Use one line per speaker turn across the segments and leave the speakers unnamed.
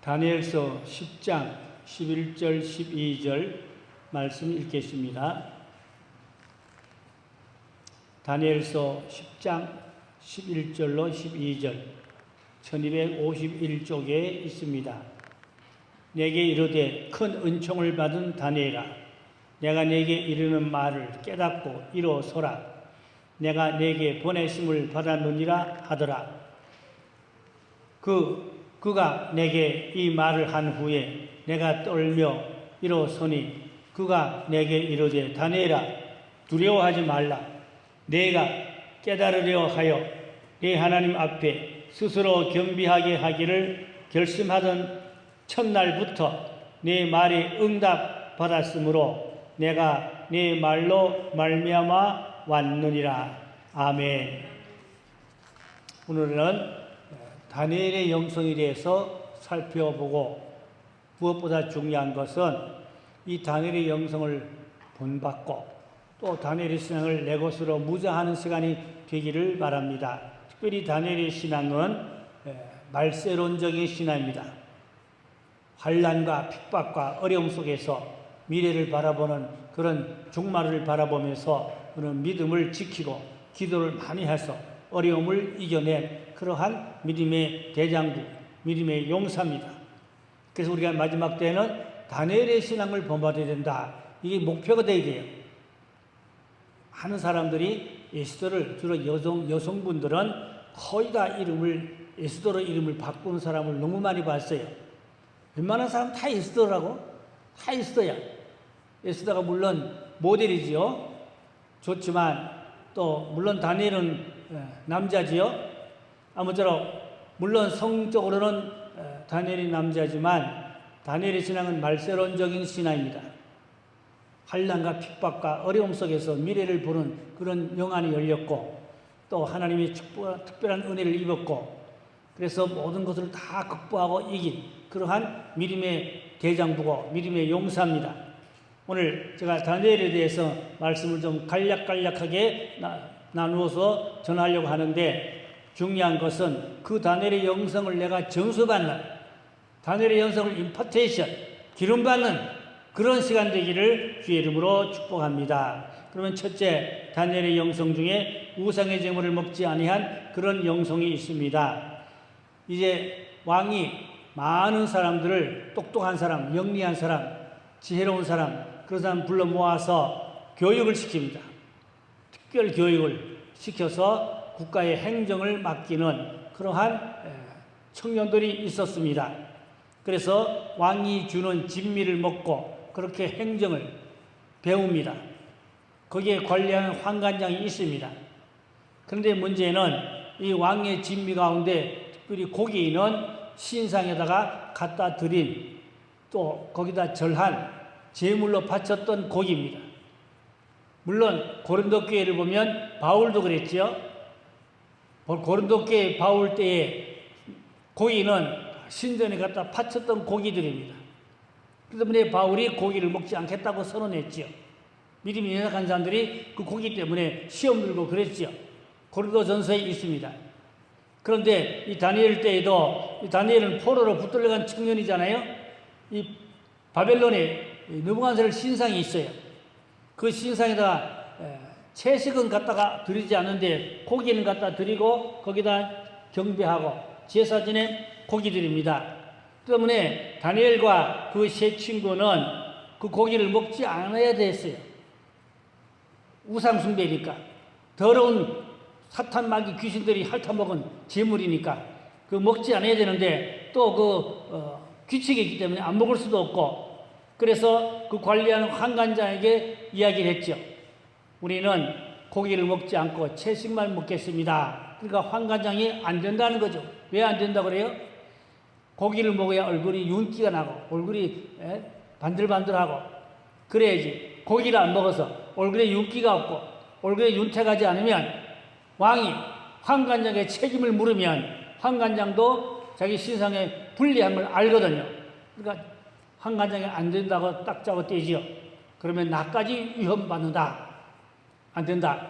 다니엘서 10장 11절 12절 말씀 읽겠습니다. 다니엘서 10장 11절로 12절 1251쪽에 있습니다. 내게 이르되 큰 은총을 받은 다니엘아, 내가 내게 이르는 말을 깨닫고 이루어서라. 내가 내게 보내심을 받았느니라 하더라. 그가 내게 이 말을 한 후에 내가 떨며 일어서니 그가 내게 이르되 다니엘아, 두려워하지 말라. 내가 깨달으려 하여 네 하나님 앞에 스스로 겸비하게 하기를 결심하던 첫날부터 네 말에 응답받았으므로 내가 네 말로 말미암아 왔느니라. 아멘. 오늘은 다니엘의 영성에 대해서 살펴보고, 무엇보다 중요한 것은 이 다니엘의 영성을 본받고 또 다니엘의 신앙을 내 것으로 무장하는 시간이 되기를 바랍니다. 특별히 다니엘의 신앙은 말세론적인 신앙입니다. 환난과 핍박과 어려움 속에서 미래를 바라보는 그런 종말을 바라보면서 그런 믿음을 지키고 기도를 많이 해서 어려움을 이겨낸 그러한 믿음의 대장부, 믿음의 용사입니다. 그래서 우리가 마지막 때는 다니엘의 신앙을 본받아야 된다. 이게 목표가 되어야 돼요. 많은 사람들이 에스더를, 주로 여성분들은 거의 다 에스더로 이름을 바꾸는 사람을 너무 많이 봤어요. 웬만한 사람 다 에스더라고? 다 에스더야. 에스더가 물론 모델이지요. 좋지만 또 물론 다니엘은 남자지요. 아무쪼록 물론 성적으로는 다니엘이 남자지만 다니엘의 신앙은 말세론적인 신앙입니다. 환난과 핍박과 어려움 속에서 미래를 보는 그런 영안이 열렸고 또 하나님의 특별한 은혜를 입었고 그래서 모든 것을 다 극복하고 이긴 그러한 믿음의 대장부고 믿음의 용사입니다. 오늘 제가 다니엘에 대해서 말씀을 좀 간략하게 나누어서 전하려고 하는데, 중요한 것은 그 다니엘의 영성을 내가 전수받는, 다니엘의 영성을 임파테이션, 기름받는 그런 시간 되기를 주의 이름으로 축복합니다. 그러면 첫째, 다니엘의 영성 중에 우상의 제물을 먹지 아니한 그런 영성이 있습니다. 이제 왕이 많은 사람들을, 똑똑한 사람, 영리한 사람, 지혜로운 사람, 그런 사람 불러 모아서 교육을 시킵니다. 특별 교육을 시켜서 국가의 행정을 맡기는 그러한 청년들이 있었습니다. 그래서 왕이 주는 진미를 먹고 그렇게 행정을 배웁니다. 거기에 관리하는 환관장이 있습니다. 그런데 문제는 이 왕의 진미 가운데 특별히 고기는 신상에다가 갖다 드린, 또 거기다 절한 제물로 바쳤던 고기입니다. 물론 고린도 교회를 보면 바울도 그랬죠. 고린도 교회 바울 때에 고기는 신전에 갖다 바쳤던 고기들입니다. 그 때문에 바울이 고기를 먹지 않겠다고 선언했지요. 믿음이 연약한 사람들이 그 고기 때문에 시험 들고 그랬지요. 고린도 전서에 있습니다. 그런데 이 다니엘 때에도, 이 다니엘은 포로로 붙들려간 청년이잖아요. 이 바벨론에 느부갓네살 신상이 있어요. 그 신상에다가 채식은 갖다가 드리지 않는데 고기는 갖다 드리고 거기다 경배하고 제사 지내 고기 드립니다. 때문에 다니엘과 그 세 친구는 그 고기를 먹지 않아야 됐어요. 우상숭배니까, 더러운 사탄 마귀 귀신들이 핥아먹은 제물이니까 그 먹지 않아야 되는데 또 규칙이 있기 때문에 안 먹을 수도 없고, 그래서 그 관리하는 환관장에게 이야기를 했죠. 우리는 고기를 먹지 않고 채식만 먹겠습니다. 그러니까 환관장이 안 된다는 거죠. 왜 안 된다고 그래요? 고기를 먹어야 얼굴이 윤기가 나고 얼굴이 반들반들하고 그래야지. 고기를 안 먹어서 얼굴에 윤기가 없고 얼굴에 윤택하지 않으면 왕이 환관장에 책임을 물으면 환관장도 자기 신상의 불리함을 알거든요. 그러니까 환관장에 안 된다고 딱 잡아 떼지요. 그러면 나까지 위험받는다. 안 된다.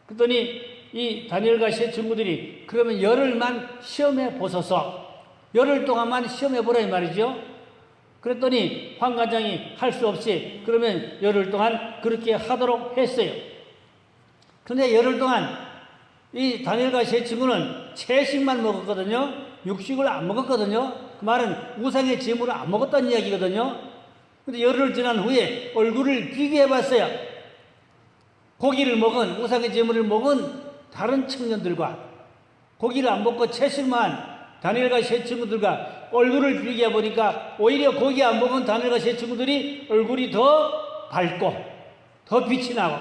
그랬더니 이 다니엘과 세 친구들이 그러면 열흘만 시험해 보소서. 열흘 동안만 시험해보라 이 말이죠. 그랬더니 환관장이 할 수 없이 그러면 열흘 동안 그렇게 하도록 했어요. 그런데 열흘 동안 이 다니엘과 세 친구는 채식만 먹었거든요. 육식을 안 먹었거든요. 그 말은 우상의 제물을 안 먹었다는 이야기거든요. 근데 열흘 지난 후에 얼굴을 비교해 봤어요. 고기를 먹은, 우상의 제물을 먹은 다른 청년들과 고기를 안 먹고 채식만 다니엘과 세 친구들과 얼굴을 비교해 보니까 오히려 고기 안 먹은 다니엘과 세 친구들이 얼굴이 더 밝고 더 빛이 나고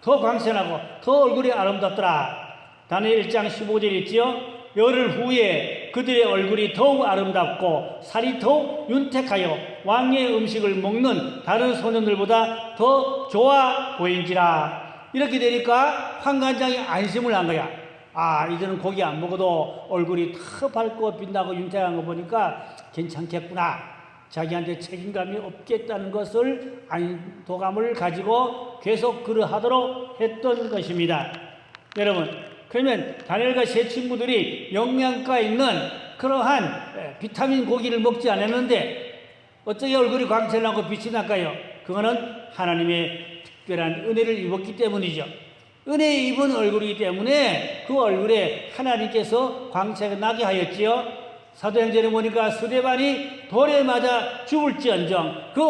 더 광채나고 더 얼굴이 아름답더라. 다니엘 1장 15절 있지요. 열흘 후에 그들의 얼굴이 더욱 아름답고 살이 더욱 윤택하여 왕의 음식을 먹는 다른 소년들보다 더 좋아 보인지라. 이렇게 되니까 환관장이 안심을 한 거야. 아, 이제는 고기 안 먹어도 얼굴이 더 밝고 빛나고 윤택한 거 보니까 괜찮겠구나. 자기한테 책임감이 없겠다는 것을 안도감을 가지고 계속 그러하도록 했던 것입니다. 여러분, 그러면 다니엘과 세 친구들이 영양가 있는 그러한 비타민 고기를 먹지 않았는데 어떻게 얼굴이 광채나고 빛이 날까요? 그거는 하나님의 특별한 은혜를 입었기 때문이죠. 은혜 입은 얼굴이기 때문에 그 얼굴에 하나님께서 광채가 나게 하였지요. 사도행전에 보니까 스데반이 돌에 맞아 죽을지언정 그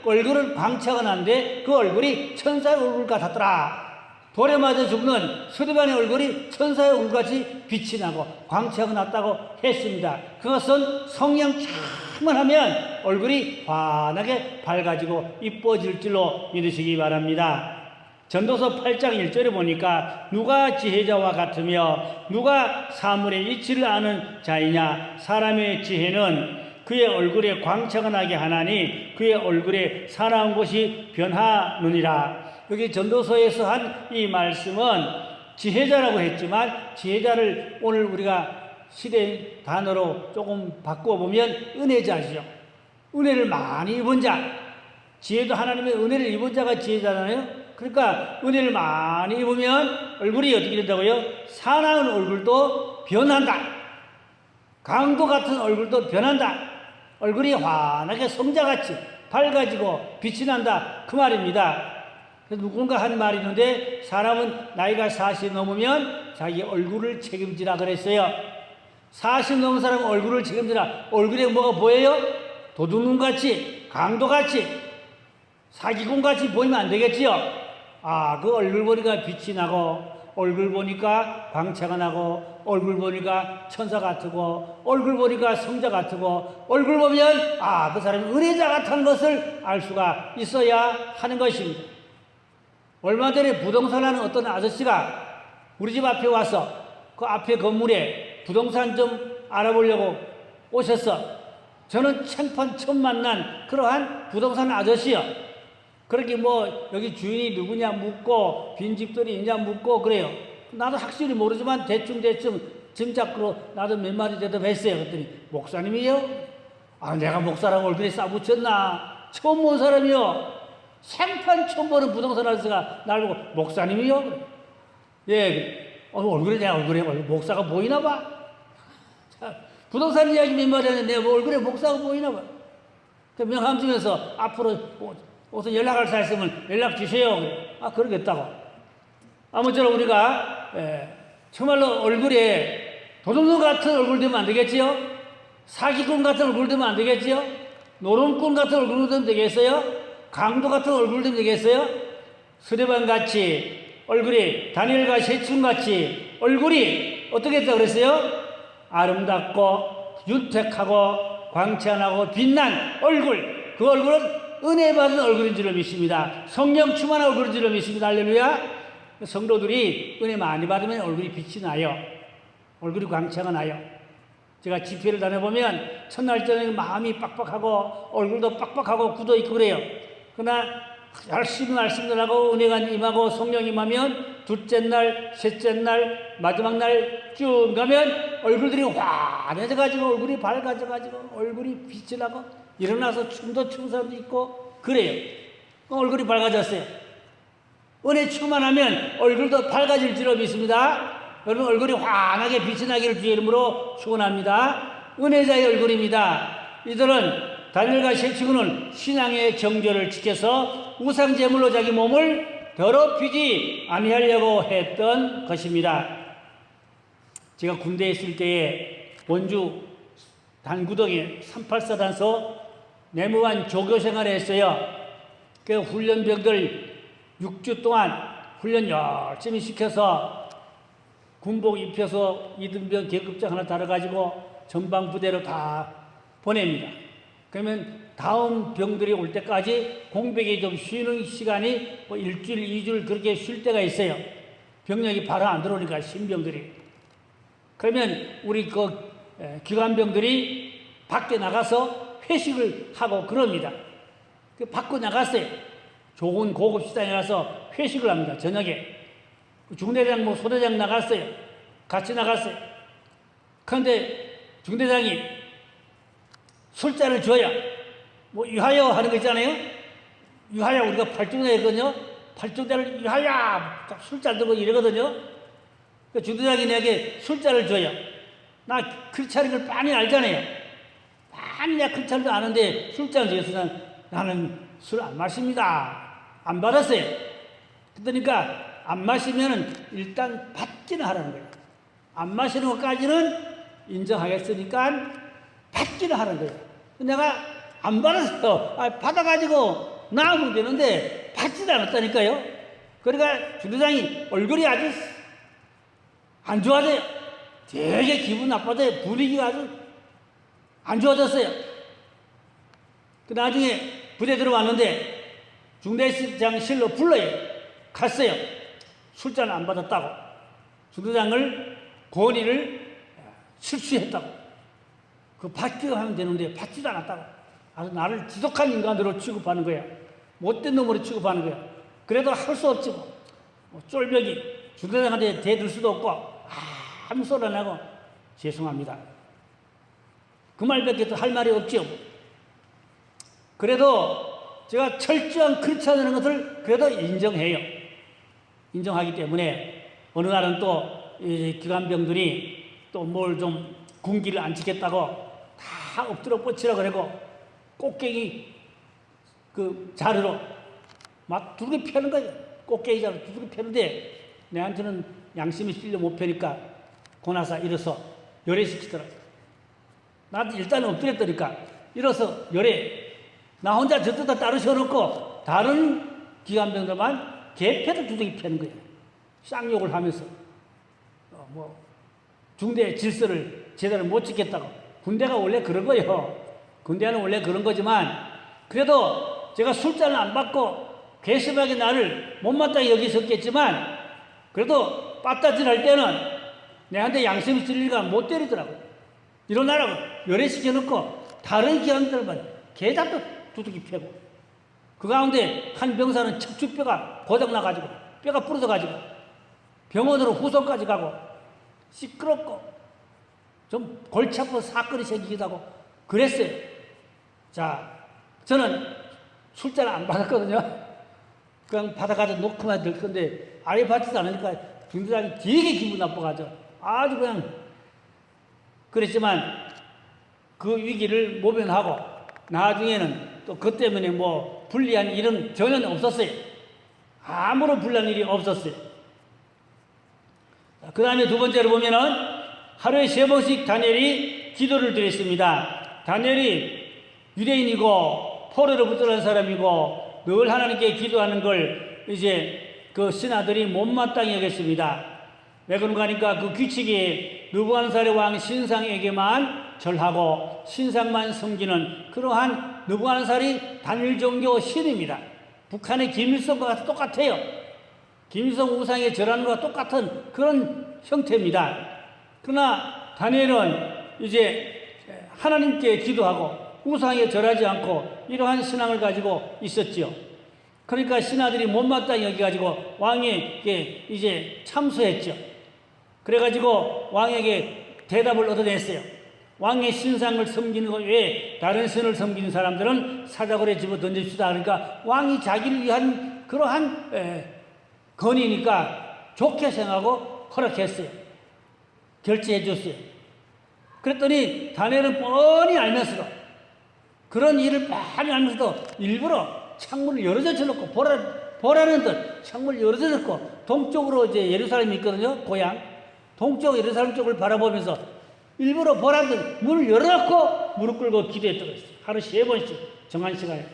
얼굴은 광채가 난데 그 얼굴이 천사의 얼굴 같았더라. 돌에 맞아 죽는 스데반의 얼굴이 천사의 얼굴같이 빛이 나고 광채가 났다고 했습니다. 그것은 성령 충만하면 얼굴이 환하게 밝아지고 이뻐질 줄로 믿으시기 바랍니다. 전도서 8장 1절에 보니까 누가 지혜자와 같으며 누가 사물의 이치를 아는 자이냐. 사람의 지혜는 그의 얼굴에 광채가 나게 하나니 그의 얼굴에 사나운 것이 변하느니라. 여기 전도서에서 한 이 말씀은 지혜자라고 했지만 지혜자를 오늘 우리가 시대의 단어로 조금 바꿔보면 은혜자죠. 은혜를 많이 입은 자. 지혜도 하나님의 은혜를 입은 자가 지혜자잖아요. 그러니까 은혜를 많이 입으면 얼굴이 어떻게 된다고요? 사나운 얼굴도 변한다. 강도 같은 얼굴도 변한다. 얼굴이 환하게 성자같이 밝아지고 빛이 난다. 그 말입니다. 누군가 한 말이 있는데 사람은 나이가 40 넘으면 자기 얼굴을 책임지라 그랬어요. 40 넘은 사람은 얼굴을 책임지라. 얼굴에 뭐가 보여요? 도둑놈같이 강도같이 사기꾼같이 보이면 안 되겠지요. 아, 그 얼굴 보니까 빛이 나고 얼굴 보니까 광채가 나고 얼굴 보니까 천사 같고 얼굴 보니까 성자 같고 얼굴 보면 아, 그 사람이 은혜자 같은 것을 알 수가 있어야 하는 것입니다. 얼마 전에 부동산 하는 어떤 아저씨가 우리 집 앞에 와서 그 앞에 건물에 부동산 좀 알아보려고 오셨어. 저는 생판 처음 만난 그러한 부동산 아저씨요. 그렇게 뭐 여기 주인이 누구냐 묻고 빈집들이 있냐 묻고 그래요. 나도 확실히 모르지만 대충 짐작으로 나도 몇 마디 대답했어요. 그랬더니 목사님이요? 아, 내가 목사라고 얼굴에 싸붙였나? 처음 본 사람이요. 생판 처음 보는 부동산 아저씨가 날 보고 목사님이요? 예, 얼굴에 내 얼굴에 목사가 보이나 봐. 자, 부동산 이야기 몇 마디 했는데 내 얼굴에 목사가 보이나 봐. 그 명함 주면서 앞으로 어서 연락할 사람 있으면 연락 주세요. 아, 그러겠다고. 아무쪼록 우리가 정말로 얼굴에 도둑놈 같은 얼굴 되면 안 되겠지요? 사기꾼 같은 얼굴 되면 안 되겠지요? 노름꾼 같은 얼굴 되면 되겠어요? 강도 같은 얼굴 되면 되겠어요? 스데반같이 얼굴이 다니엘과 셋중같이 얼굴이 어떻게 했다고 그랬어요? 아름답고 윤택하고 광채나고 빛난 얼굴. 그 얼굴은 은혜 받은 얼굴인 줄로 믿습니다. 성령 충만한 얼굴인 줄로 믿습니다. 할렐루야. 성도들이 은혜 많이 받으면 얼굴이 빛이 나요. 얼굴이 광채가 나요. 제가 집회를 다녀보면 첫날 저녁에 마음이 빡빡하고 얼굴도 빡빡하고 굳어있고 그래요. 그러나 열심히 말씀을 하고 은혜가 임하고 성령 임하면 둘째 날, 셋째 날, 마지막 날 쭉 가면 얼굴들이 환해져가지고 얼굴이 밝아져가지고 얼굴이 빛이 나고 일어나서 춤도 추는 사람도 있고 그래요. 얼굴이 밝아졌어요. 은혜 충만하면 얼굴도 밝아질 줄로 믿습니다. 여러분 얼굴이 환하게 빛이 나기를 주의 이름으로 축원합니다. 은혜자의 얼굴입니다. 이들은 다니엘과 셋치고는 신앙의 경계를 지켜서 우상 제물로 자기 몸을 더럽히지 아니하려고 했던 것입니다. 제가 군대에 있을 때에 원주 단구동에 384단서 내무반 조교 생활을 했어요. 그 훈련병들 6주 동안 훈련 열심히 시켜서 군복 입혀서 이등병 계급장 하나 달아가지고 전방부대로 다 보냅니다. 그러면 다음 병들이 올 때까지 공백이 좀 쉬는 시간이 뭐 일주일, 2주일 그렇게 쉴 때가 있어요. 병력이 바로 안 들어오니까 신병들이. 그러면 우리 그 기관병들이 밖에 나가서 회식을 하고 그럽니다. 그 밖에 나갔어요. 좋은 고급 식당에 가서 회식을 합니다. 저녁에. 중대장 뭐 소대장 나갔어요. 같이 나갔어요. 그런데 중대장이 술잔을 줘야 뭐 유하여 하는 거 있잖아요. 유하여 우리가 팔중대거든요. 팔중대를 유하여 술잔 들고 이러거든요. 그 중대장이 내게 술잔을 줘요. 나 그렇지 않은 걸 빤히 알잖아요. 빤히 내가 그렇지 않은 걸 아는데 술잔을 줘서 나는 술 안 마십니다. 안 받았어요. 그러니까 안 마시면은 일단 받기는 하라는 거예요. 안 마시는 것까지는 인정하겠으니까 받기는 하는 거예요. 내가 안 받았어요. 받아가지고 나오면 되는데 받지도 않았다니까요. 그러니까 중대장이 얼굴이 아주 안 좋아져요. 되게 기분 나빠져요. 분위기가 아주 안 좋아졌어요. 그 나중에 부대 들어왔는데 중대장실로 불러요. 갔어요. 술잔 안 받았다고. 중대장을 권위를 실수했다고. 그 받기로 하면 되는데 받지도 않았다고. 아주 나를 지독한 인간으로 취급하는 거야. 못된 놈으로 취급하는 거야. 그래도 할 수 없지 뭐 쫄벽이 중대장한테 대들 수도 없고 아무 소리 안 하고 죄송합니다. 그 말밖에 또 할 말이 없죠. 그래도 제가 철저한 그렇지 않은 것을 그래도 인정해요. 인정하기 때문에 어느 날은 또 기관병들이 또 뭘 좀 군기를 안 지켰다고 다 엎드려 뻗치라 그러고 꽃게기 그 자루로 막 두들겨 패는 거예요. 꽃게기 자루 두들겨 패는데 내한테는 양심이 실려 못 패니까 고나사 일어서 열애시키더라. 나도 일단 엎드렸더니까 일어서 열애. 나 혼자 저쪽다 따로 세워놓고 다른 기관병들만 개패를 두들겨 패는 거예요. 쌍욕을 하면서 뭐 중대 질서를 제대로 못 지켰다고. 군대가 원래 그런 거예요. 군대는 원래 그런 거지만 그래도 제가 술잔을 안 받고 괘씸하게 나를 못마땅히 여기셨겠지만 그래도 빠따질 할 때는 내한테 양심이 쓸리니까 못 때리더라고. 일어나라고 열애시켜놓고 다른 기관들만 개잡도 두둑이 패고 그 가운데 한 병사는 척추뼈가 고장나가지고 뼈가 부러져가지고 병원으로 후송까지 가고 시끄럽고 좀 골치 아파 사건이 생기기도 하고 그랬어요. 자, 저는 술잔을 안 받았거든요. 그냥 받아가지고 놓고만 들 건데 아예 받지도 않으니까 중대장이 되게 기분 나빠가지고 아주 그냥 그랬지만 그 위기를 모면하고 나중에는 또 그 때문에 뭐 불리한 일은 전혀 없었어요. 아무런 불리한 일이 없었어요. 그 다음에 두 번째로 보면은 하루에 3번씩 다니엘이 기도를 드렸습니다. 다니엘이 유대인이고 포로로부터 난 사람이고 늘 하나님께 기도하는 걸 이제 그 신하들이 못마땅히 여겼습니다. 왜 그런가 하니까 그 규칙이 느부갓네살의 왕 신상에게만 절하고 신상만 섬기는 그러한 느부갓네살이 단일 종교 신입니다. 북한의 김일성과 똑같아요. 김일성 우상에 절하는 것과 똑같은 그런 형태입니다. 그러나 다니엘은 이제 하나님께 기도하고 우상에 절하지 않고 이러한 신앙을 가지고 있었지요. 그러니까 신하들이 못마땅히 여기가지고 왕에게 이제 참소했죠. 그래가지고 왕에게 대답을 얻어냈어요. 왕의 신상을 섬기는 것 외에 다른 신을 섬기는 사람들은 사자굴에 집어 던집시다. 그러니까 왕이 자기를 위한 그러한 건의니까 좋게 생각하고 허락했어요. 결제해 줬어요. 그랬더니 다니엘은 뻔히 알면서도, 그런 일을 뻔히 알면서도 일부러 창문을 열어젖혀 놓고 보라는 듯 창문을 열어젖혀 놓고 동쪽으로 이제 예루살렘이 있거든요. 고향 동쪽 예루살렘 쪽을 바라보면서 일부러 보라는 듯 문을 열어놓고 무릎 꿇고 기도했다고 했어요. 하루 3번씩 정한 시간에.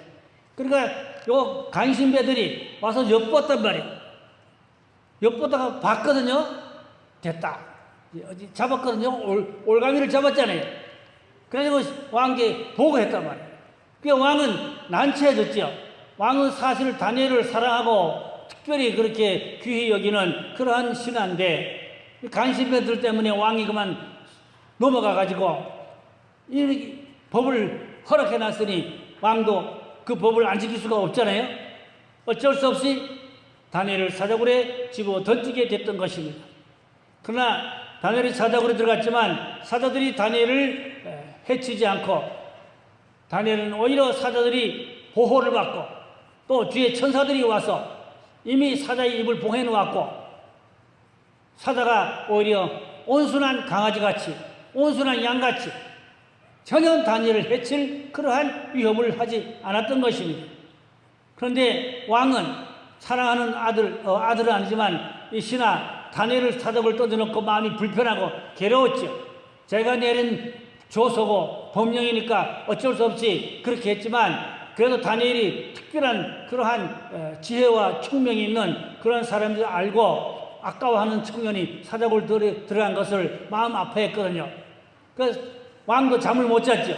그러니까 요 간신배들이 와서 엿봤단 말이에요. 엿보다가 봤거든요. 됐다. 어디 잡았거든요. 올가미를 잡았잖아요. 그래가지고 왕께 보고했단 말이에요. 그 왕은 난처해졌죠. 왕은 사실 다니엘을 사랑하고 특별히 그렇게 귀히 여기는 그러한 신하인데, 간신배들 때문에 왕이 그만 넘어가가지고 이 법을 허락해놨으니 왕도 그 법을 안 지킬 수가 없잖아요. 어쩔 수 없이 다니엘을 사자굴에 집어 던지게 됐던 것입니다. 그러나 다니엘이 사자굴에 들어갔지만 사자들이 다니엘을 해치지 않고, 다니엘은 오히려 사자들이 보호를 받고 또 뒤에 천사들이 와서 이미 사자의 입을 봉해 놓았고, 사자가 오히려 온순한 강아지같이 온순한 양같이 전혀 다니엘을 해칠 그러한 위협을 하지 않았던 것입니다. 그런데 왕은 사랑하는 아들은 아니지만 이 신하 다니엘을 사자굴 떠들어놓고 마음이 불편하고 괴로웠죠. 제가 내린 조서고 법령이니까 어쩔 수 없이 그렇게 했지만, 그래도 다니엘이 특별한 그러한 지혜와 총명이 있는 그런 사람들 알고 아까워하는 청년이 사자굴 들어간 것을 마음 아파했거든요. 그래서 왕도 잠을 못 잤죠.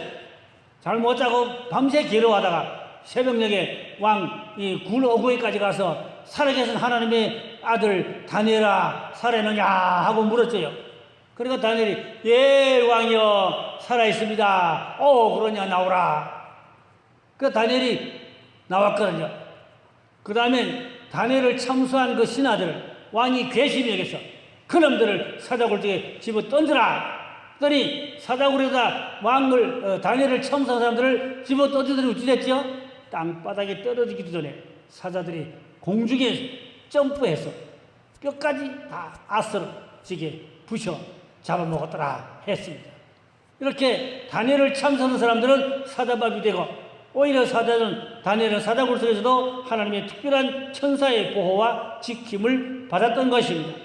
잠을 못 자고 밤새 괴로워하다가 새벽녘에 왕이 굴 어구에까지 가서 살아계신 하나님의 아들 다니엘아 살아있느냐 하고 물었어요. 그러니까 다니엘이 예 왕이여 살아있습니다. 그러냐 나오라. 그 다니엘이 나왔거든요. 그 다음에 다니엘을 참수한 그 신하들 왕이 괘씸히 여겨서 그놈들을 사자굴 쪽에 집어 던져라. 그랬더니 사자굴에다 왕을 다니엘을 참수한 사람들을 집어 던지더니 어찌 됐죠? 땅바닥에 떨어지기도 전에 사자들이 공중에 점프해서 뼈까지 다 아스러지게 부셔 잡아먹었더라 했습니다. 이렇게 다니엘을 참수하는 사람들은 사자밥이 되고, 오히려 다니엘은 사자굴 속에서도 하나님의 특별한 천사의 보호와 지킴을 받았던 것입니다.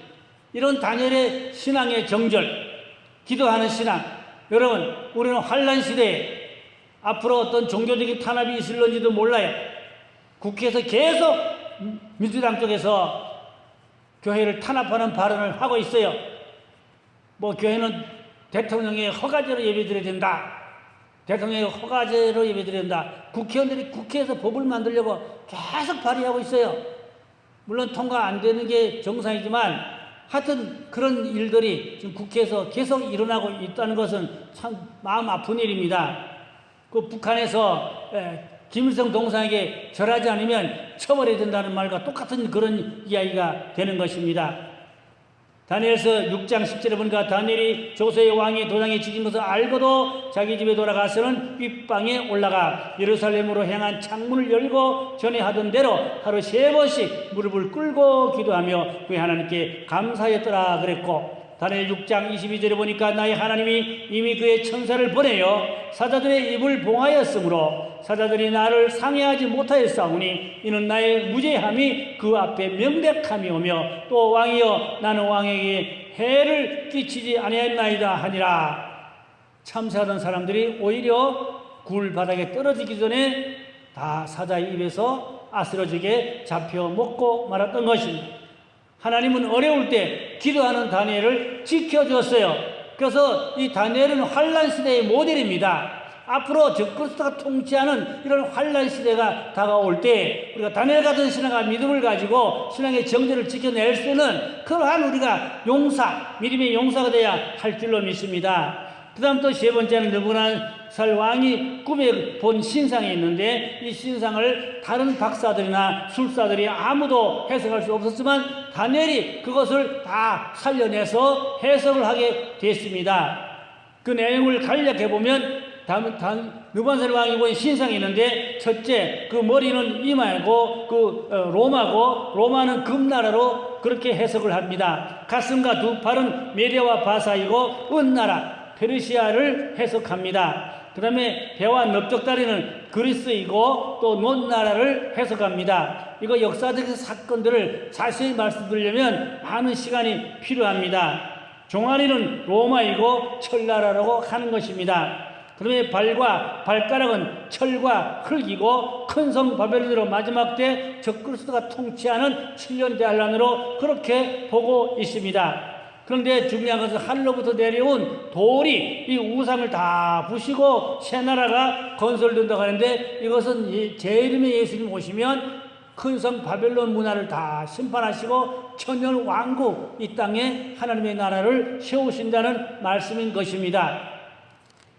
이런 다니엘의 신앙의 정절, 기도하는 신앙, 여러분 우리는 환난 시대에 앞으로 어떤 종교적인 탄압이 있을런지도 몰라요. 국회에서 계속 민주당 쪽에서 교회를 탄압하는 발언을 하고 있어요. 교회는 대통령의 허가제로 예배드려야 된다. 대통령의 허가제로 예배드려야 된다. 국회의원들이 국회에서 법을 만들려고 계속 발의하고 있어요. 물론 통과 안 되는 게 정상이지만 하여튼 그런 일들이 지금 국회에서 계속 일어나고 있다는 것은 참 마음 아픈 일입니다. 그 북한에서 김일성 동상에게 절하지 않으면 처벌해야 된다는 말과 똑같은 그런 이야기가 되는 것입니다. 다니엘서 6장 10절에 보니까 다니엘이 조세의 왕의 도장에 찍힌 것을 알고도 자기 집에 돌아가서는 윗방에 올라가 예루살렘으로 향한 창문을 열고 전에 하던 대로 하루 3번씩 무릎을 꿇고 기도하며 그의 하나님께 감사했더라 그랬고, 다니엘 6장 22절에 보니까 나의 하나님이 이미 그의 천사를 보내어 사자들의 입을 봉하였으므로 사자들이 나를 상해하지 못하였사오니 이는 나의 무죄함이 그 앞에 명백함이오며 또 왕이여 나는 왕에게 해를 끼치지 아니하였나이다 하니라. 참사하던 사람들이 오히려 굴 바닥에 떨어지기 전에 다 사자의 입에서 아스러지게 잡혀 먹고 말았던 것입니다. 하나님은 어려울 때 기도하는 다니엘을 지켜주었어요. 그래서 이 다니엘은 환난 시대의 모델입니다. 앞으로 적그리스도가 통치하는 이런 환난 시대가 다가올 때 우리가 다니엘 같은 신앙과 믿음을 가지고 신앙의 정절을 지켜낼 수 있는 그러한 우리가 믿음의 용사가 되어야 할 줄로 믿습니다. 그 다음 또 3번째는 느부갓네살 왕이 꿈에 본 신상이 있는데, 이 신상을 다른 박사들이나 술사들이 아무도 해석할 수 없었지만 다니엘이 그것을 다 살려내서 해석을 하게 됐습니다. 그 내용을 간략해 보면 느부갓네살 왕이 본 신상이 있는데, 첫째 그 머리는 이마이고 로마는 금나라로 그렇게 해석을 합니다. 가슴과 두 팔은 메대와 바사이고 은나라, 페르시아를 해석합니다. 그 다음에 배와 넓적다리는 그리스이고 또 논나라를 해석합니다. 이거 역사적 사건들을 자세히 말씀드리려면 많은 시간이 필요합니다. 종아리는 로마이고 철나라라고 하는 것입니다. 그 다음에 발과 발가락은 철과 흙이고 큰 성 바벨론으로 마지막 때 적그리스도가 통치하는 7년 대환란으로 그렇게 보고 있습니다. 그런데 중요한 것은 하늘로부터 내려온 돌이 이 우상을 다 부시고 새 나라가 건설된다고 하는데, 이것은 제 이름의 예수님 오시면 큰 성 바벨론 문화를 다 심판하시고 천년 왕국 이 땅에 하나님의 나라를 세우신다는 말씀인 것입니다.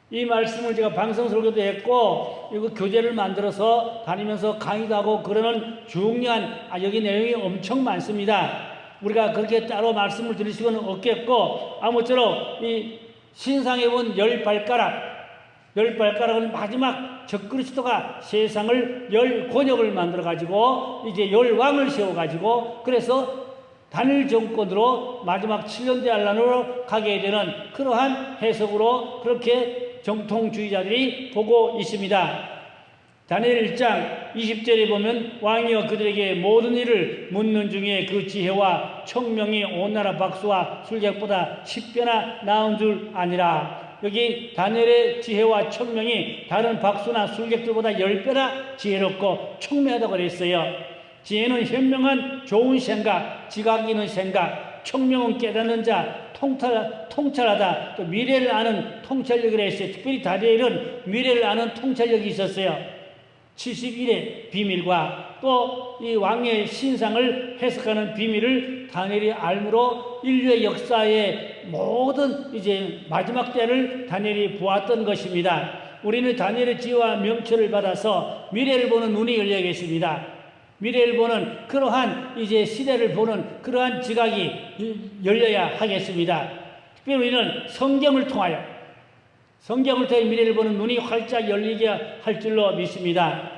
이 말씀을 제가 방송 설교도 했고 이거 교재를 만들어서 다니면서 강의도 하고 그러는 중요한 여기 내용이 엄청 많습니다. 우리가 그렇게 따로 말씀을 드릴 수는 없겠고, 아무쪼록 이 신상에 본 10발가락은 마지막 적그리스도가 세상을 10권역을 만들어 가지고 이제 10왕을 세워 가지고 그래서 단일 정권으로 마지막 7년 대환란으로 가게 되는 그러한 해석으로 그렇게 정통주의자들이 보고 있습니다. 다니엘 1장 20절에 보면 왕이여 그들에게 모든 일을 묻는 중에 그 지혜와 청명이 온 나라 박수와 술객보다 10배나 나은 줄 아니라. 여기 다니엘의 지혜와 청명이 다른 박수나 술객들보다 10배나 지혜롭고 청명하다고 그랬어요. 지혜는 현명한 좋은 생각, 지각 있는 생각, 청명은 깨닫는 자, 통찰하다, 또 미래를 아는 통찰력이라 했어요. 특별히 다니엘은 미래를 아는 통찰력이 있었어요. 71의 비밀과 또 이 왕의 신상을 해석하는 비밀을 다니엘이 알므로 인류의 역사의 모든 이제 마지막 때를 다니엘이 보았던 것입니다. 우리는 다니엘의 지혜와 명철을 받아서 미래를 보는 눈이 열려 계십니다. 미래를 보는 그러한 이제 시대를 보는 그러한 지각이 열려야 하겠습니다. 특별히 우리는 성경을 통하여 미래를 보는 눈이 활짝 열리게 할 줄로 믿습니다.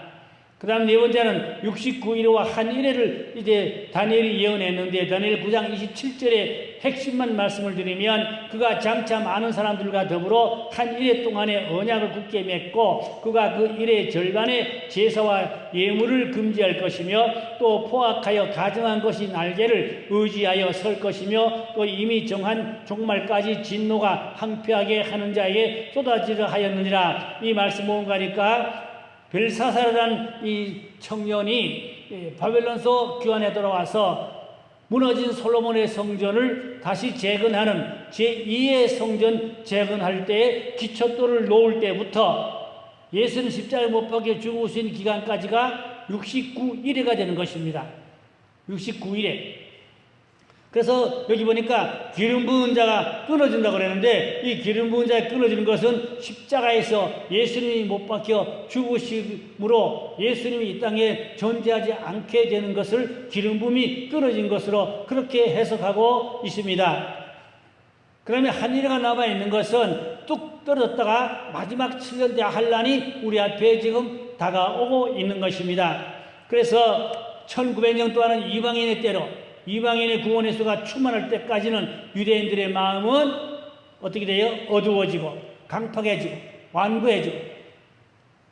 그 다음 네 번째는 69일과 한 일회를 이제 다니엘이 예언했는데, 다니엘 9장 27절에 핵심만 말씀을 드리면, 그가 장차 많은 사람들과 더불어 한 일회 동안에 언약을 굳게 맺고 그가 그 일의 절반의 제사와 예물을 금지할 것이며, 또 포악하여 가증한 것이 날개를 의지하여 설 것이며, 또 이미 정한 종말까지 진노가 항폐하게 하는 자에게 쏟아지려 하였느니라. 이 말씀 뭔가 하니까 벨사살이라는 이 청년이 바벨론서 귀환에 돌아와서 무너진 솔로몬의 성전을 다시 재건하는 제2의 성전 재건할 때 기초돌을 놓을 때부터 예수님 십자가에 못 박혀 죽으신 기간까지가 69일회가 되는 것입니다. 69일회. 그래서 여기 보니까 기름 부은 자가 끊어진다고 그랬는데, 이 기름 부은 자가 끊어지는 것은 십자가에서 예수님이 못 박혀 죽으심으로 예수님이 이 땅에 존재하지 않게 되는 것을 기름 부음이 끊어진 것으로 그렇게 해석하고 있습니다. 그러면 한 일회가 남아있는 것은 뚝 떨어졌다가 마지막 7년 대환란이 우리 앞에 지금 다가오고 있는 것입니다. 그래서 1900년 동안은 이방인의 때로, 이방인의 구원의 수가 충만할 때까지는 유대인들의 마음은 어떻게 돼요? 어두워지고 강팍해지고 완고해지고.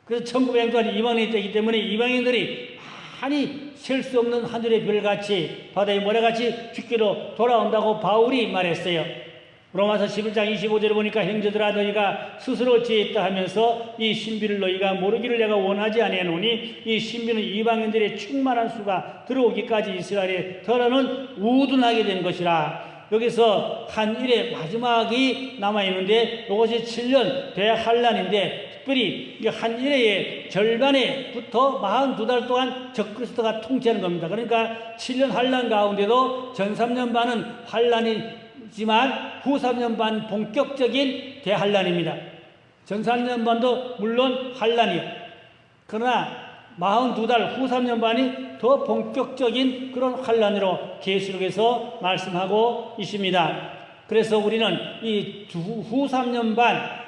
그래서 1900년 동안 이방인의 때이기 때문에 이방인들이 많이 셀 수 없는 하늘의 별같이 바다의 모래같이 죽기로 돌아온다고 바울이 말했어요. 로마서 11장 25절에 보니까 형제들아 너희가 스스로 지혜있다 하면서 이 신비를 너희가 모르기를 내가 원하지 아니하노니 이 신비는 이방인들의 충만한 수가 들어오기까지 이스라엘에 더러는 우둔하게 된 것이라. 여기서 한 일의 마지막이 남아있는데 이것이 7년 대환란인데, 특별히 한 일의 절반에부터 42달 동안 적그리스도가 통치하는 겁니다. 그러니까 7년 환란 가운데도 전 3년 반은 환란이지만 후 3년 반 본격적인 대환란입니다. 전 3년 반도 물론 환란이요. 그러나 42달 후 3년 반이 더 본격적인 그런 환란으로 계시록에서 말씀하고 있습니다. 그래서 우리는 이 후 3년 반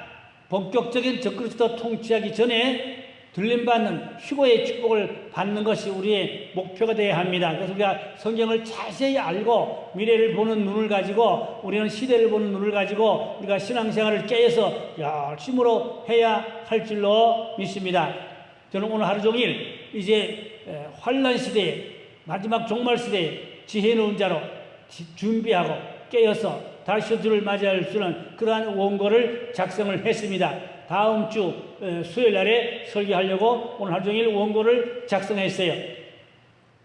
본격적인 적그리스도 통치하기 전에 들림받는 휴거의 축복을 받는 것이 우리의 목표가 되어야 합니다. 그래서 우리가 성경을 자세히 알고 미래를 보는 눈을 가지고 우리는 시대를 보는 눈을 가지고 우리가 신앙생활을 깨어서 열심으로 해야 할 줄로 믿습니다. 저는 오늘 하루 종일 이제 환난 시대에 마지막 종말 시대에 지혜 있는 자로 준비하고 깨어서 다시 주를 맞이할 수 있는 그러한 원고를 작성을 했습니다. 다음 주 수요일 날에 설교하려고 오늘 하루 종일 원고를 작성했어요.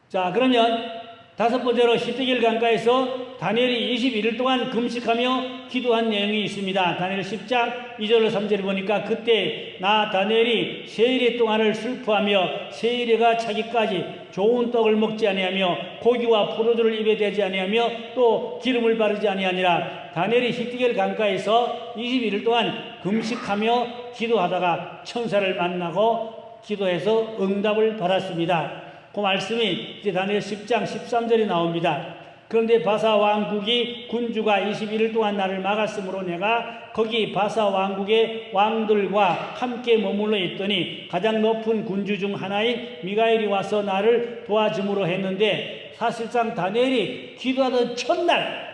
자, 그러면 다섯 번째로 히스기엘 강가에서 다니엘이 21일 동안 금식하며 기도한 내용이 있습니다. 다니엘 10장 2절로 3절을 보니까 그때 나 다니엘이 세일의 동안을 슬퍼하며 세일에가 차기까지 좋은 떡을 먹지 아니하며 고기와 포도주를 입에 대지 아니하며 또 기름을 바르지 아니하니라. 다니엘이 히스기엘 강가에서 21일 동안 금식하며 기도하다가 천사를 만나고 기도해서 응답을 받았습니다. 그 말씀이 이제 다니엘 10장 13절이 나옵니다. 그런데 바사 왕국이 군주가 21일 동안 나를 막았으므로 내가 거기 바사 왕국의 왕들과 함께 머물러 있더니 가장 높은 군주 중 하나인 미가엘이 와서 나를 도와줌으로 했는데, 사실상 다니엘이 기도하던 첫날,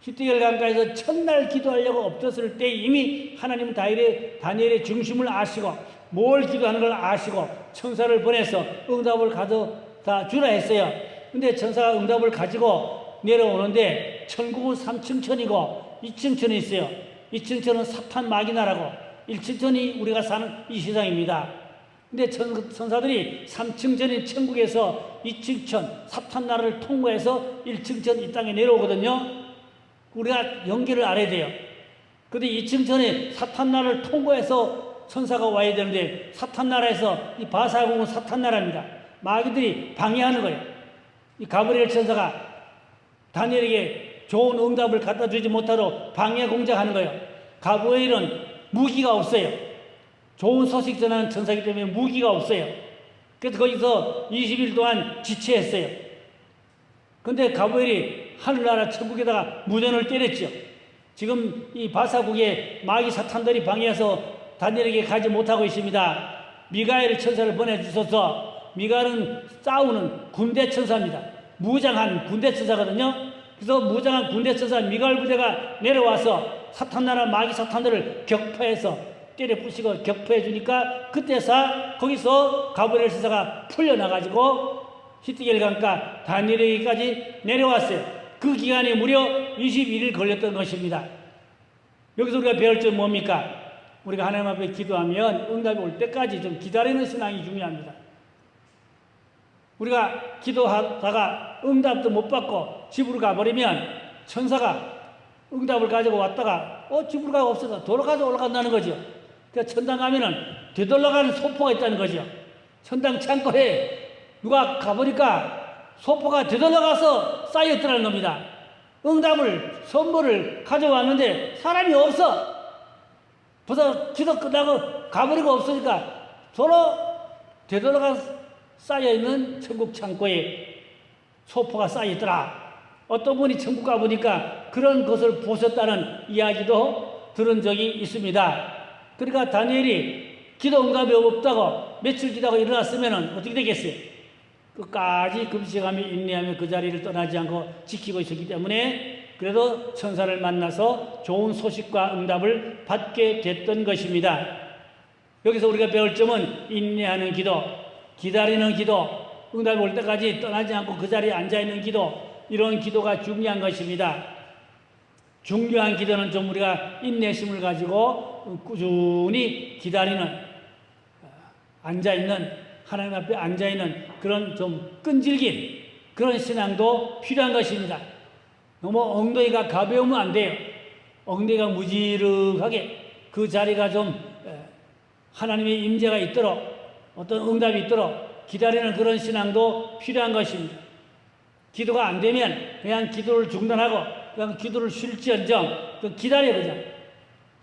히스기엘 강가에서 첫날 기도하려고 엎드렸을 때 이미 하나님은 다니엘의 중심을 아시고 뭘 기도하는 걸 아시고 천사를 보내서 응답을 가져다 주라 했어요. 근데 천사가 응답을 가지고 내려오는데 천국은 3층 천이고 2층 천이 있어요. 2층 천은 사탄 마귀 나라고 1층 천이 우리가 사는 이 세상입니다. 근데 천사들이 3층 천인 천국에서 2층 천 사탄 나라를 통과해서 1층 천 이 땅에 내려오거든요. 우리가 연기를 알아야 돼요. 근데 2층 천에 사탄 나라를 통과해서 천사가 와야 되는데 사탄 나라에서 이 바사궁은 사탄 나라입니다. 마귀들이 방해하는 거예요. 이 가브리엘 천사가 다니엘에게 좋은 응답을 갖다 주지 못하도록 방해 공작하는 거예요. 가브리엘은 무기가 없어요. 좋은 소식 전하는 천사이기 때문에 무기가 없어요. 그래서 거기서 20일 동안 지체했어요. 근데 가브리엘이 하늘나라 천국에다가 무전을 때렸죠. 지금 이 바사국의 마귀 사탄들이 방해해서 다니엘에게 가지 못하고 있습니다. 미가엘 천사를 보내주셔서, 미가엘은 싸우는 군대 천사입니다. 무장한 군대 천사거든요. 그래서 무장한 군대 천사 미가엘 부대가 내려와서 사탄나라 마귀 사탄들을 격파해서 때려 부시고 격파해 주니까 그때서 거기서 가브리엘 천사가 풀려나가지고 히스기엘 강가 다니엘에게까지 내려왔어요. 그 기간에 무려 21일 걸렸던 것입니다. 여기서 우리가 배울 점 뭡니까? 우리가 하나님 앞에 기도하면 응답이 올 때까지 좀 기다리는 신앙이 중요합니다. 우리가 기도하다가 응답도 못 받고 집으로 가버리면 천사가 응답을 가지고 왔다가 집으로 가고 없어서 돌아가서 올라간다는 거죠. 그러니까 천당 가면은 되돌아가는 소포가 있다는 거죠. 천당 창고에 누가 가보니까 소포가 되돌아가서 쌓였더라는 겁니다. 응답을, 선물을 가져왔는데 사람이 없어. 벌써 기도 끝나고 가버리고 없으니까 서로 되돌아가 쌓여있는 천국 창고에 소포가 쌓여있더라. 어떤 분이 천국 가보니까 그런 것을 보셨다는 이야기도 들은 적이 있습니다. 그러니까 다니엘이 기도 응답이 없다고 며칠 기도하고 일어났으면 어떻게 되겠어요? 끝까지 금식하며 인내하며 그 자리를 떠나지 않고 지키고 있었기 때문에 그래도 천사를 만나서 좋은 소식과 응답을 받게 됐던 것입니다. 여기서 우리가 배울 점은 인내하는 기도, 기다리는 기도, 응답이 올 때까지 떠나지 않고 그 자리에 앉아있는 기도, 이런 기도가 중요한 것입니다. 중요한 기도는 좀 우리가 인내심을 가지고 꾸준히 기다리는, 앉아있는, 하나님 앞에 앉아있는 그런 좀 끈질긴 그런 신앙도 필요한 것입니다. 너무 엉덩이가 가벼우면 안 돼요. 엉덩이가 무지르하게 그 자리가 좀 하나님의 임재가 있도록, 어떤 응답이 있도록 기다리는 그런 신앙도 필요한 것입니다. 기도가 안 되면 그냥 기도를 중단하고 그냥 기도를 쉴지언정 기다려, 그냥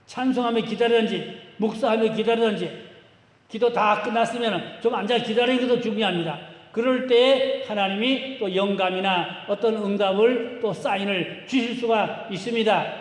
찬송하며 기다리든지 묵사하며 기다리든지, 기도 다 끝났으면 좀 앉아 기다리는 것도 중요합니다. 그럴 때 하나님이 또 영감이나 어떤 응답을 또 사인을 주실 수가 있습니다.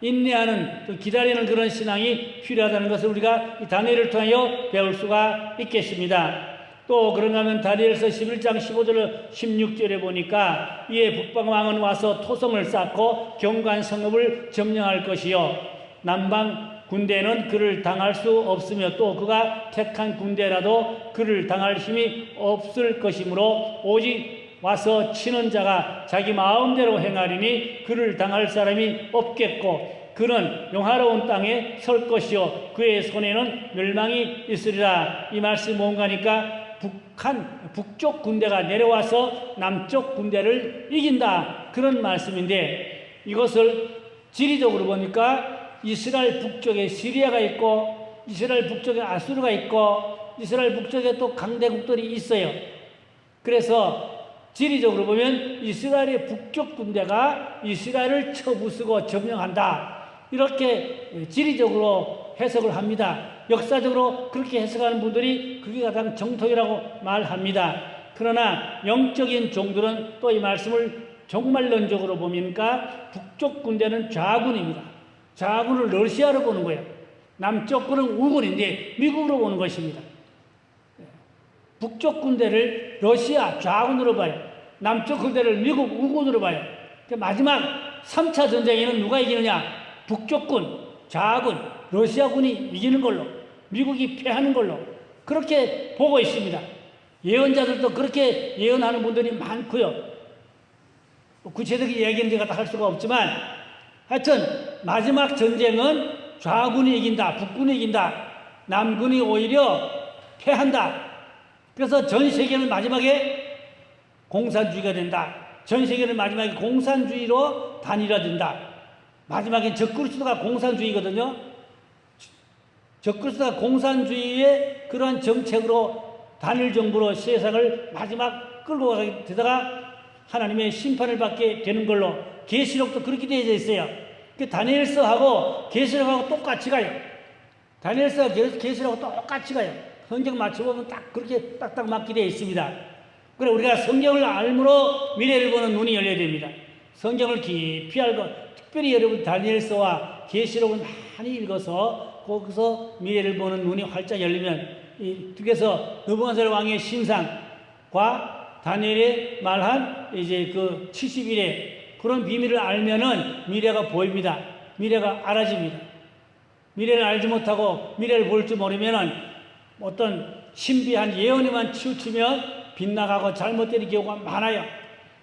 인내하는, 또 기다리는 그런 신앙이 필요하다는 것을 우리가 이 다니엘을 통하여 배울 수가 있겠습니다. 또 그런가 하면 다니엘서 11장 15절 16절에 보니까 이에 북방왕은 와서 토성을 쌓고 견고한 성읍을 점령할 것이요 남방 군대는 그를 당할 수 없으며 또 그가 택한 군대라도 그를 당할 힘이 없을 것이므로 오직 와서 치는 자가 자기 마음대로 행하리니 그를 당할 사람이 없겠고 그는 영화로운 땅에 설 것이요 그의 손에는 멸망이 있으리라. 이 말씀이 뭔가 하니까 북쪽 군대가 내려와서 남쪽 군대를 이긴다, 그런 말씀인데, 이것을 지리적으로 보니까 이스라엘 북쪽에 시리아가 있고 이스라엘 북쪽에 아수르가 있고 이스라엘 북쪽에 또 강대국들이 있어요. 그래서 지리적으로 보면 이스라엘의 북쪽 군대가 이스라엘을 쳐부수고 점령한다, 이렇게 지리적으로 해석을 합니다. 역사적으로 그렇게 해석하는 분들이 그게 가장 정통이라고 말합니다. 그러나 영적인 종들은 또 이 말씀을 종말론적으로 보니까 북쪽 군대는 좌군입니다. 좌군을 러시아로 보는 거예요. 남쪽 군은 우군인데 미국으로 보는 것입니다. 북쪽 군대를 러시아 좌군으로 봐요. 남쪽 군대를 미국 우군으로 봐요. 마지막 3차 전쟁에는 누가 이기느냐? 북쪽군, 좌군, 러시아군이 이기는 걸로, 미국이 패하는 걸로 그렇게 보고 있습니다. 예언자들도 그렇게 예언하는 분들이 많고요. 구체적인 얘기는 제가 다 할 수가 없지만 하여튼 마지막 전쟁은 좌군이 이긴다, 북군이 이긴다, 남군이 오히려 패한다. 그래서 전 세계는 마지막에 공산주의가 된다. 전 세계는 마지막에 공산주의로 단일화된다. 마지막엔 적그리스도가 공산주의거든요. 적그리스도가 공산주의의 그러한 정책으로 단일 정부로 세상을 마지막 끌고 가게 되다가 하나님의 심판을 받게 되는 걸로 계시록도 그렇게 되어 있어요. 다니엘서하고 계시록하고 똑같이 가요. 다니엘서와 계시록하고 똑같이 가요. 성경 맞춰보면 딱 그렇게 딱딱 맞게 되어 있습니다. 그래 우리가 성경을 알므로 미래를 보는 눈이 열려야 됩니다. 성경을 깊이 알고 특별히 여러분 다니엘서와 계시록을 많이 읽어서 거기서 미래를 보는 눈이 활짝 열리면 이 두께서 느부갓네살 왕의 신상과 다니엘의 말한 이제 그 70일의 그런 비밀을 알면은 미래가 보입니다. 미래가 알아집니다. 미래를 알지 못하고 미래를 볼 줄 모르면은 어떤 신비한 예언에만 치우치면 빗나가고 잘못되는 경우가 많아요.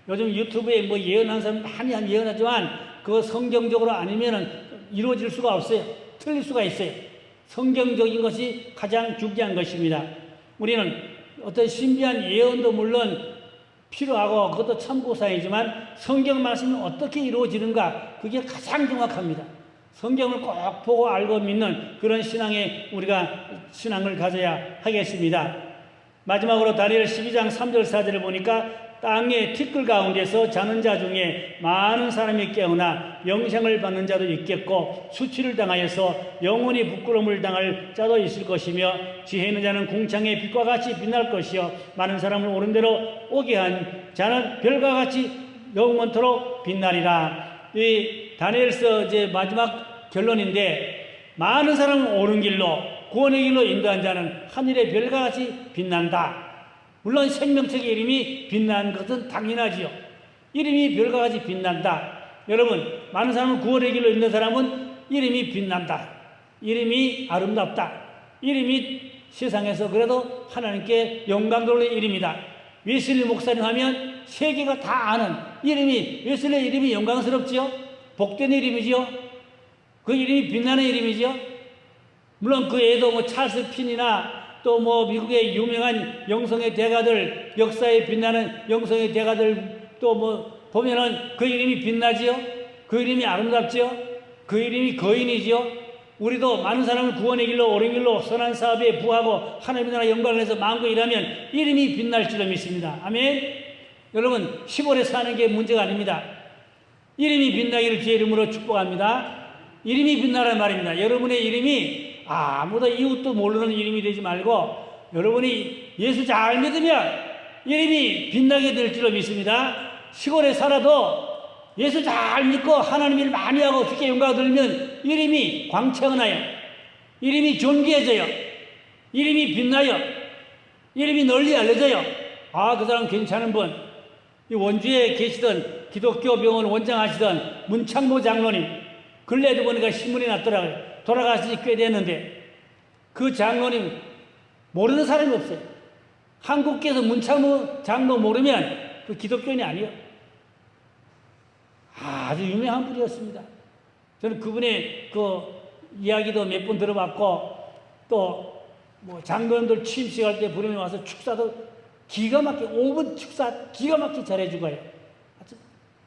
요즘 유튜브에 뭐 예언하는 사람 많이 예언하지만 그거 성경적으로 아니면은 이루어질 수가 없어요. 틀릴 수가 있어요. 성경적인 것이 가장 중요한 것입니다. 우리는 어떤 신비한 예언도 물론 필요하고 그것도 참고사항이지만 성경 말씀이 어떻게 이루어지는가, 그게 가장 정확합니다. 성경을 꼭 보고 알고 믿는 그런 신앙에 우리가 신앙을 가져야 하겠습니다. 마지막으로 다니엘 12장 3절 4절을 보니까 땅의 티끌 가운데서 자는 자 중에 많은 사람이 깨어나 영생을 받는 자도 있겠고 수치를 당하여서 영원히 부끄러움을 당할 자도 있을 것이며 지혜 있는 자는 궁창의 빛과 같이 빛날 것이요 많은 사람을 옳은 대로 오게 한 자는 별과 같이 영원토록 빛나리라. 이 다니엘서 이제 마지막 결론인데, 많은 사람은 옳은 길로 구원의 길로 인도한 자는 하늘의 별과 같이 빛난다. 물론 생명책의 이름이 빛난 것은 당연하지요. 이름이 별과 같이 빛난다. 여러분, 많은 사람은 구원의 길로 있는 사람은 이름이 빛난다. 이름이 아름답다. 이름이 세상에서 그래도 하나님께 영광 돌릴 이름이다. 웨슬리 목사님 하면 세계가 다 아는 이름이, 웨슬리 이름이 영광스럽지요. 복된 이름이지요. 그 이름이 빛나는 이름이지요. 물론 그 애도 뭐 찰스 핀이나 또 뭐 미국의 유명한 영성의 대가들, 역사에 빛나는 영성의 대가들 또 뭐 보면은 그 이름이 빛나지요. 그 이름이 아름답지요. 그 이름이 거인이지요. 우리도 많은 사람을 구원의 길로 옳은 길로 선한 사업에 부하고 하나님의 나라 영광을 해서 마음껏 일하면 이름이 빛날 줄로 믿습니다. 아멘. 여러분 10월에 사는 게 문제가 아닙니다. 이름이 빛나기를 주의 이름으로 축복합니다. 이름이 빛나라는 말입니다. 여러분의 이름이 아무도 이웃도 모르는 이름이 되지 말고 여러분이 예수 잘 믿으면 이름이 빛나게 될 줄로 믿습니다. 시골에 살아도 예수 잘 믿고 하나님 일 많이 하고 주께 영광 돌리면 이름이 광채나요. 이름이 존귀해져요. 이름이 빛나요. 이름이 널리 알려져요. 아, 그 사람 괜찮은 분. 이 원주에 계시던 기독교 병원 원장하시던 문창모 장로님, 근래에도 보니까 신문이 났더라고요. 돌아가신 지 꽤 됐는데 그 장로님 모르는 사람이 없어요. 한국께서 문창모 장로 모르면 그 기독교인이 아니에요. 아주 유명한 분이었습니다. 저는 그분의 그 이야기도 몇 번 들어봤고, 또 뭐 장로님들 취임식 할 때 부르면 와서 축사도 기가 막히게 5분 축사 기가 막히게 잘해주고 해요.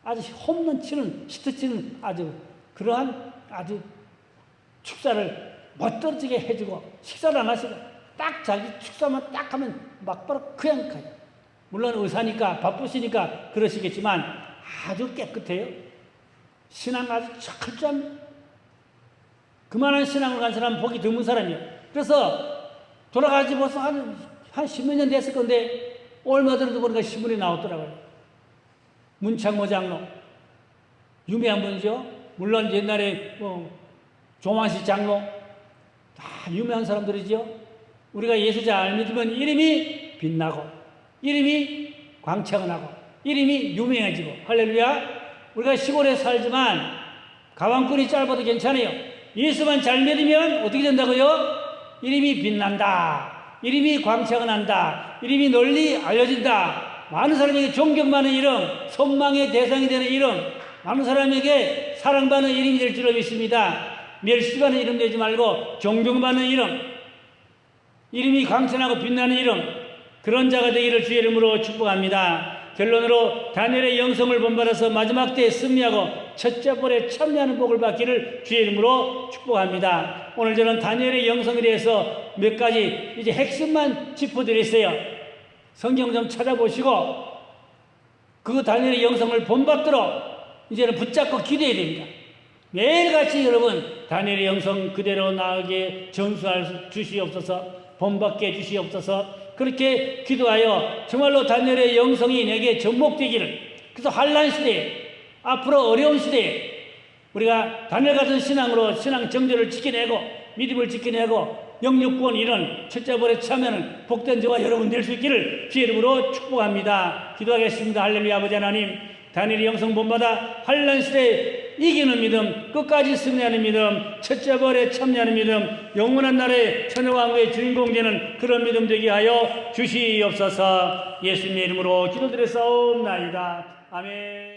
아주 홈런 치는 히트 치는 아주 그러한 아주 축사를 멋들어지게 해주고, 식사를 안 하시고 딱 자기 축사만 딱 하면 막바로 그냥 가요. 물론 의사니까 바쁘시니까 그러시겠지만 아주 깨끗해요. 신앙 아주 철저합니다. 그만한 신앙을 간 사람은 보기 드문 사람이에요. 그래서 돌아가지 벌써 한 10몇 년 됐을 건데 얼마 전에도 보니까 신문이 나왔더라고요. 문창모 장로 유명한 분이죠. 물론 옛날에 조만시 장로 다 유명한 사람들이죠. 우리가 예수 잘 믿으면 이름이 빛나고 이름이 광채가 나고 이름이 유명해지고, 할렐루야. 우리가 시골에 살지만 가방끈이 짧아도 괜찮아요. 예수만 잘 믿으면 어떻게 된다고요? 이름이 빛난다. 이름이 광채가 난다. 이름이 널리 알려진다. 많은 사람에게 존경받는 이름, 선망의 대상이 되는 이름, 많은 사람에게 사랑받는 이름이 될 줄로 믿습니다. 멸시받는 이름 되지 말고 존경받는 이름, 이름이 광채나고 빛나는 이름, 그런 자가 되기를 주의 이름으로 축복합니다. 결론으로 다니엘의 영성을 본받아서 마지막 때에 승리하고 첫째 벌에 참여하는 복을 받기를 주의 이름으로 축복합니다. 오늘 저는 다니엘의 영성에 대해서 몇 가지 이제 핵심만 짚어드렸어요. 성경 좀 찾아보시고 그 다니엘의 영성을 본받도록 이제는 붙잡고 기도해야 됩니다. 매일같이 여러분 다니엘의 영성 그대로 나에게 전수할 주시옵소서, 본받게 해주시옵소서. 그렇게 기도하여 정말로 다니엘의 영성이 내게 접목되기를, 그래서 환난 시대에, 앞으로 어려운 시대에 우리가 다니엘 같은 신앙으로 신앙 정절을 지켜내고 믿음을 지켜내고 영육권 이런 첫째 벌에 참여하는 복된 저와 여러분 될 수 있기를 주의 이름으로 축복합니다. 기도하겠습니다. 할렐루야. 아버지 하나님, 다니엘의 영성 본받아 환난 시대에 이기는 믿음, 끝까지 승리하는 믿음, 첫째 벌에 참여하는 믿음, 영원한 나라의 천여왕국의 주인공 되는 그런 믿음 되게 하여 주시옵소서. 예수님의 이름으로 기도드렸사옵나이다. 아멘.